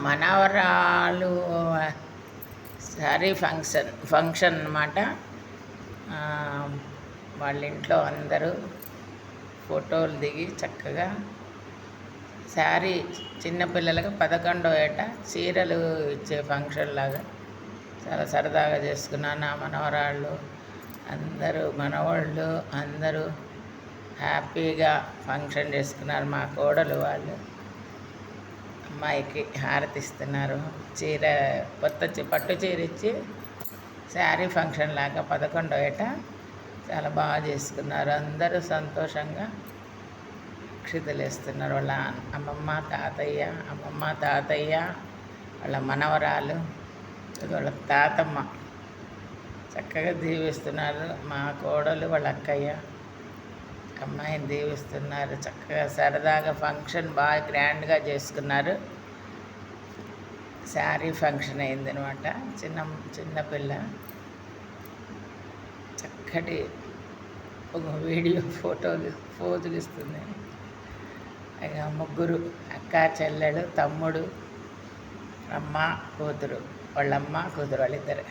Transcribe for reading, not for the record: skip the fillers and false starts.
మనవరాలు శారీ ఫంక్షన్ అన్నమాట. వాళ్ళ ఇంట్లో అందరూ ఫోటోలు దిగి చక్కగా శారీ చిన్నపిల్లలకు 11వ ఏట చీరలు ఇచ్చే ఫంక్షన్ లాగా చాలా సరదాగా చేసుకున్నాను. నా మనవరాళ్ళు అందరూ మనవాళ్ళు అందరూ హ్యాపీగా ఫంక్షన్ చేసుకున్నారు. మా కోడలు వాళ్ళు అమ్మాయికి హారతి ఇస్తున్నారు. చీర పట్టు చీర ఇచ్చి శారీ ఫంక్షన్ లాగా 11వ ఏట చాలా బాగా చేసుకున్నారు. అందరూ సంతోషంగా అక్షితలు వేస్తున్నారు. వాళ్ళ అమ్మమ్మ తాతయ్య వాళ్ళ మనవరాలు వాళ్ళ తాతమ్మ చక్కగా దీవిస్తున్నారు. మా కోడలు వాళ్ళ అక్కయ్య అమ్మాయిని దీవిస్తున్నారు. చక్కగా సరదాగా ఫంక్షన్ బాగా గ్రాండ్గా చేసుకున్నారు. శారీ ఫంక్షన్ అయిందనమాట. చిన్నపిల్ల చక్కటి ఒక వీడియో ఫోజులు ఇస్తుంది. ఇక ముగ్గురు అక్క చెల్లెలు తమ్ముడు అమ్మ కూతురు వాళ్ళిద్దరు